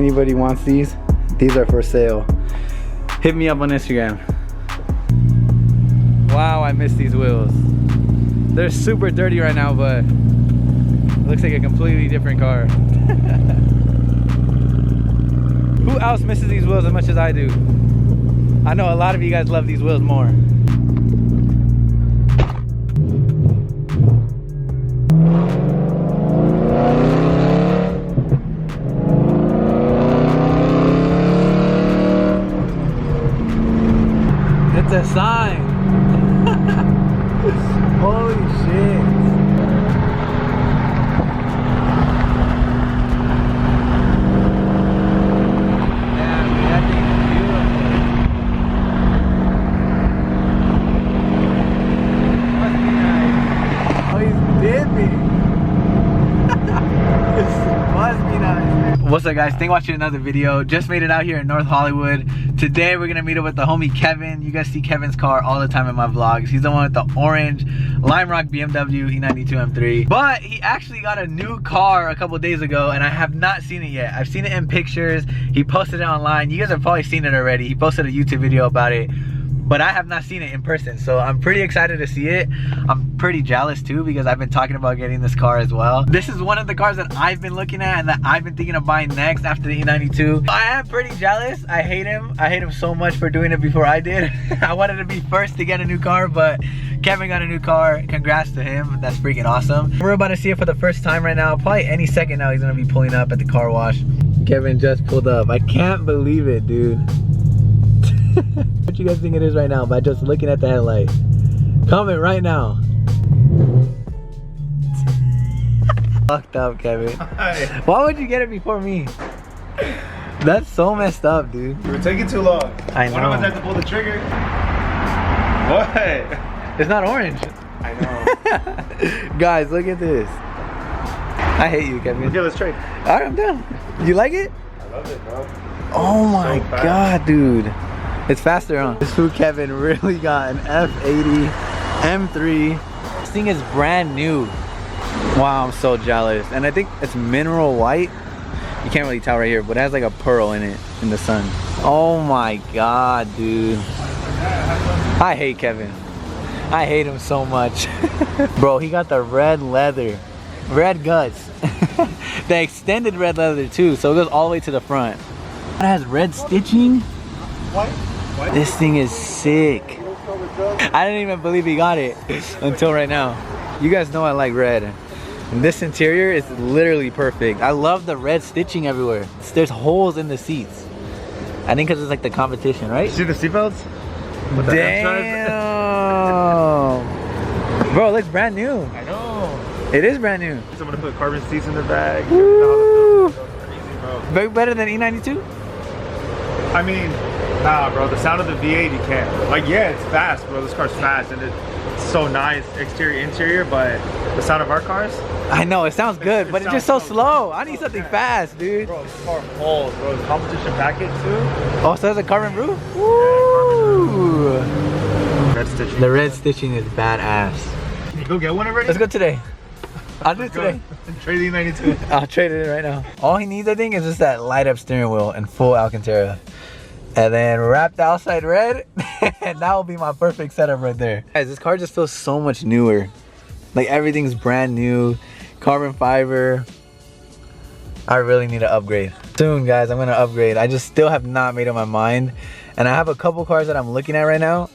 anybody wants these are for sale. Hit me up on Instagram. Wow, I miss these wheels. They're super dirty right now, but it looks like a completely different car. Who else misses these wheels as much as I do? I know a lot of you guys love these wheels more. It's a sign. Holy shit. What's up guys, thanks for watching another video. Just made it out here in North Hollywood. Today we're gonna meet up with the homie Kevin. You guys see Kevin's car all the time in my vlogs. He's the one with the orange Lime Rock BMW F80 M3. But he actually got a new car a couple days ago and I have not seen it yet. I've seen it in pictures. He posted it online. You guys have probably seen it already. He posted a YouTube video about it. But I have not seen it in person, so I'm pretty excited to see it. I'm pretty jealous too because I've been talking about getting this car as well. This is one of the cars that I've been looking at and that I've been thinking of buying next after the E92. I am pretty jealous. I hate him. I hate him so much for doing it before I did. I wanted to be first to get a new car, but Kevin got a new car. Congrats to him. That's freaking awesome. We're about to see it for the first time right now. Probably any second now he's gonna be pulling up at the car wash. Kevin just pulled up. I can't believe it, dude. What you guys think it is right now by just looking at the headlight? Comment right now. Fucked up, Kevin. Why would you get it before me? That's so messed up, dude. You were taking too long. I know. One of us had to pull the trigger. What? It's not orange. I know. Guys, look at this. I hate you, Kevin. Okay, let's trade. Alright, I'm down. You like it? I love it, bro. Oh my So god, dude. It's faster, huh? This fool Kevin really got an F80 M3. This thing is brand new. Wow, I'm so jealous. And I think it's mineral white. You can't really tell right here, but it has like a pearl in it in the sun. Oh my god, dude. I hate Kevin. I hate him so much. Bro, he got the red leather. Red guts. The extended red leather too, so it goes all the way to the front. It has red stitching. What? This thing is sick. I didn't even believe he got it until right now. You guys know I like red. And this interior is literally perfect. I love the red stitching everywhere. There's holes in the seats. I think because it's like the competition, right? See the seatbelts? Damn. Bro, it looks brand new. I know. It is brand new. So I'm gonna put carbon seats in the bag. Woo. Crazy, bro. Very better than E92? I mean, nah, bro. The sound of the V8, you can't. Like, yeah, it's fast, bro. This car's fast and it's so nice, exterior, interior. But the sound of our cars. I know it sounds good, but it's just so slow. I need something fast, dude. Bro, this car holds, bro. The competition packet too. Oh, so there's a carbon roof? Woo! Red stitching. The red stitching is badass. Can you go get one already? Let's go today. I'll do it today. Trade the 92. I'll trade it in right now. All he needs, I think, is just that light up steering wheel and full Alcantara. And then wrap the outside red, and that will be my perfect setup right there. Guys, this car just feels so much newer. Like everything's brand new, carbon fiber. I really need to upgrade. Soon, guys, I'm gonna upgrade. I just still have not made up my mind. And I have a couple cars that I'm looking at right now.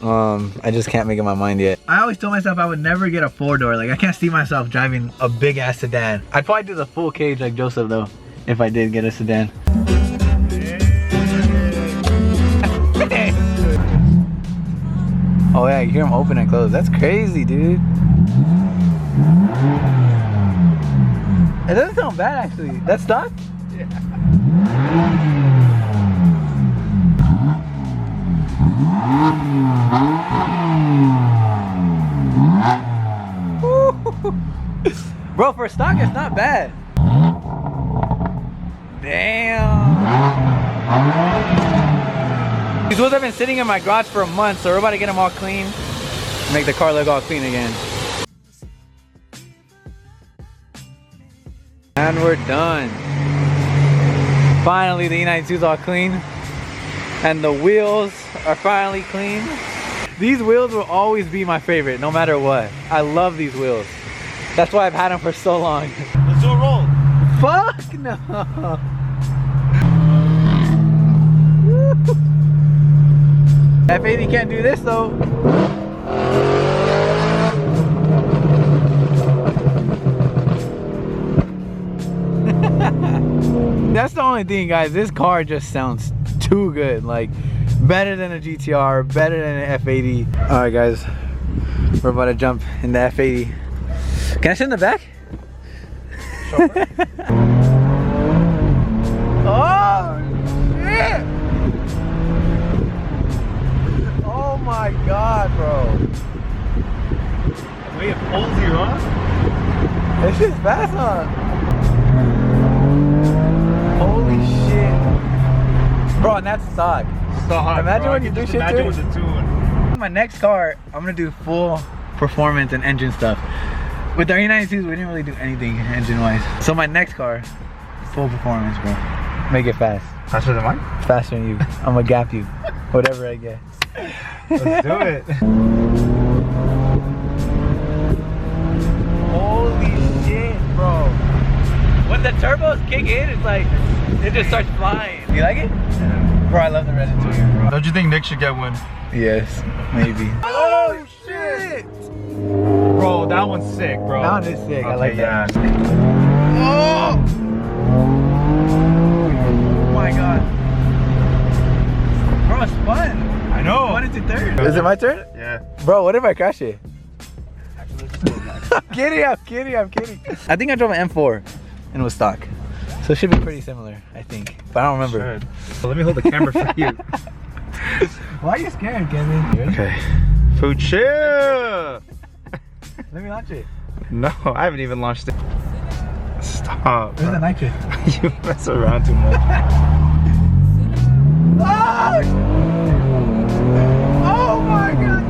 I just can't make up my mind yet. I always told myself I would never get a 4-door. Like I can't see myself driving a big ass sedan. I'd probably do the full cage like Joseph though, if I did get a sedan. Oh yeah, you hear them open and close. That's crazy, dude. It doesn't sound bad actually. That's stock? Yeah. Bro, for stock it's not bad. Damn. These wheels have been sitting in my garage for a month, so we're about to get them all clean. Make the car look all clean again. And we're done. Finally, the E92's all clean. And the wheels are finally clean. These wheels will always be my favorite, no matter what. I love these wheels. That's why I've had them for so long. Let's do a roll. Fuck no. F80 can't do this though. That's the only thing, guys. This car just sounds too good. Like, better than a GTR, better than an F80. All right, guys. We're about to jump in the F80. Can I sit in the back? Sure. Oh, shit! Oh my God, bro. Wait, it pulls you, huh? This shit's fast, huh? Holy shit. Bro, and that's stock. Stock, imagine bro. when you do shit imagine to with it. the tune. My next car, I'm gonna do full performance and engine stuff. With the E92s, we didn't really do anything engine-wise. So my next car, full performance, bro. Make it fast. Faster than mine? Faster than you. I'm gonna gap you. Whatever I get. Let's do it. Holy shit, bro. When the turbos kick in, it's like, it just starts flying. You like it? Yeah. Bro, I love the red interior, bro. Don't you think Nick should get one? Yes, maybe. Oh shit! Bro, that one's sick, bro. That one is sick. I like that. Oh! Oh my God. Bro, it's fun. I know. One into third. Is it my turn? Yeah. Bro, what if I crash it? I'm kidding, I'm kidding, I'm kidding. I think I drove an M4 and it was stock. So it should be pretty similar, I think. But I don't remember. Well, let me hold the camera for you. Why are you scared, Kevin? Okay. Food chill. Let me launch it. No, I haven't even launched it. Stop. Where's the nitrous? You mess around too much. Oh! Oh my God,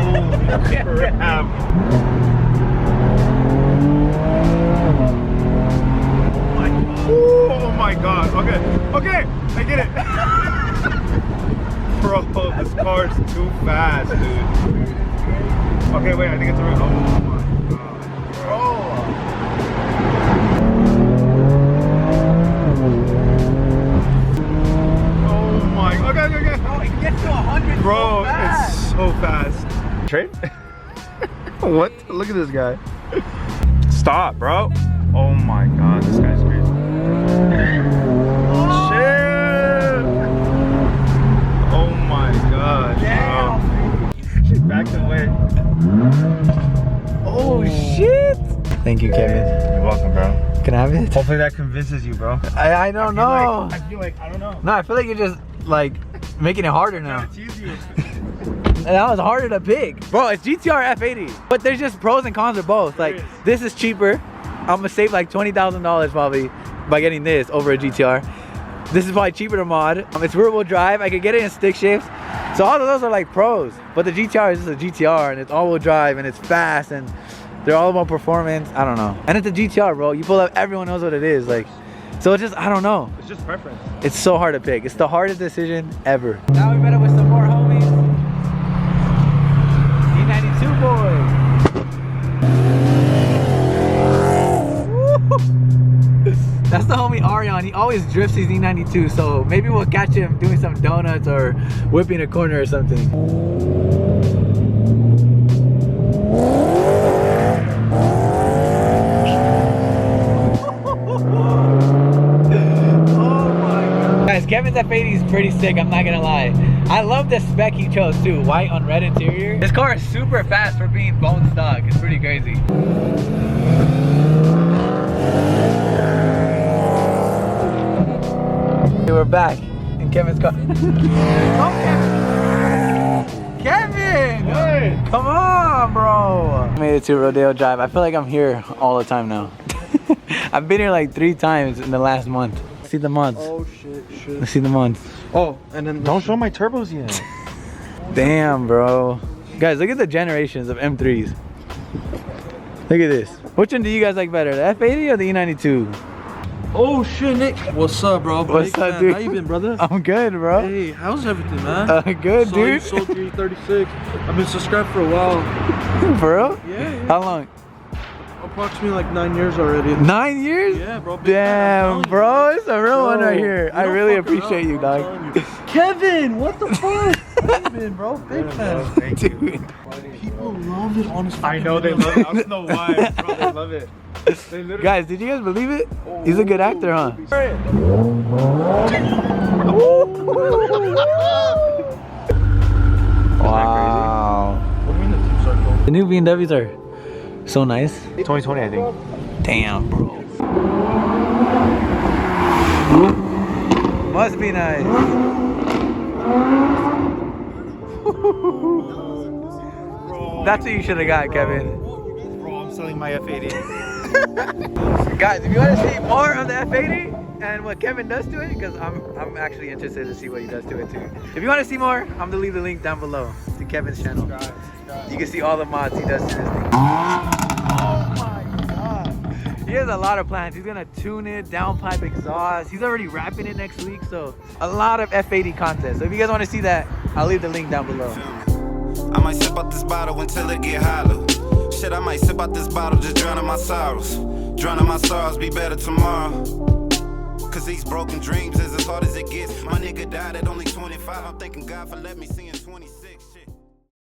Holy crap. Oh my God. Okay. Okay. I get it. Bro, this car's too fast, dude. Okay, wait. I think it's a real. Oh my God. Bro. Oh my. Okay. Oh, it gets to 100. Bro, so fast. it's so fast. Trade? What? Look at this guy. Stop, bro. Oh my God, this guy's crazy. Shit. Oh my God. Damn. She's backed away. Oh shit. Thank you, Kevin. You're welcome, bro. Can I have it? Hopefully that convinces you, bro. I don't know. I feel like, I don't know. No, I feel like you're just like making it harder now. I'm trying to tease you. That was harder to pick. Bro, it's GTR F80. But there's just pros and cons of both. Like, this is cheaper. I'm gonna save like $20,000 probably by getting this over a GTR. This is probably cheaper to mod. It's rear wheel drive. I could get it in stick shifts. So all of those are like pros. But the GTR is just a GTR and it's all wheel drive and it's fast and they're all about performance. I don't know. And it's a GTR, bro. You pull up, everyone knows what it is. Like, so it's just, I don't know. It's just preference. It's so hard to pick. It's the hardest decision ever. Now we met up with some more homies. E92 boys. That's the homie Arion. He always drifts his E92, so maybe we'll catch him doing some donuts or whipping a corner or something. Guys, Kevin's F80 is pretty sick, I'm not gonna lie. I love the spec he chose too, white on red interior. This car is super fast for being bone stock. It's pretty crazy. Okay, we're back in Kevin's car. Oh, Kevin! Kevin! Hey. Come on, bro! I made it to Rodeo Drive. I feel like I'm here all the time now. I've been here like 3 times in the last month. See the mods. Oh shit. Let's see the mods. Oh, and then don't show my turbos yet. Damn, bro. Guys, look at the generations of M3s. Look at this. Which one do you guys like better, the F80 or the E92? Oh shit, Nick. What's up, bro? What's Big up, fan. dude? How you been, brother? I'm good, bro. Hey, how's everything, man? Good, Saw dude. You sold 336. I've been subscribed for a while. For real? Yeah. How long? Approximately like 9 years already. 9 years? Yeah, bro. Big Damn, fan, bro. It's a real one right Bro, here. you I don't really fuck appreciate around, you, bro, I'm dog. telling you. Kevin, what the fuck? How you been, bro? Big fan. Thank you. Dude. People love it, honestly. I know they love it. I don't know why, bro. They love it. They literally. Guys, did you guys believe it? He's a good actor, huh? Wow. What do you mean the team circle? The new BMWs are so nice. 2020, I think. Damn, bro. Must be nice. That's what you should have got, Kevin. Bro, I'm selling my F80. Guys, if you want to see more of the F80 and what Kevin does to it, because I'm actually interested to see what he does to it too. If you want to see more, I'm gonna leave the link down below to Kevin's channel. You can see all the mods he does to this thing. Oh my god. He has a lot of plans. He's gonna tune it, downpipe exhaust. He's already wrapping it next week, so a lot of F80 content. So if you guys want to see that, I'll leave the link down below. I might sip out this bottle until it get hollow. Shit, I might sip out this bottle, just drowning my sorrows. Drowning my sorrows, be better tomorrow. Cause these broken dreams is as hard as it gets. My nigga died at only 25. I'm thanking God for letting me see in 26. Shit.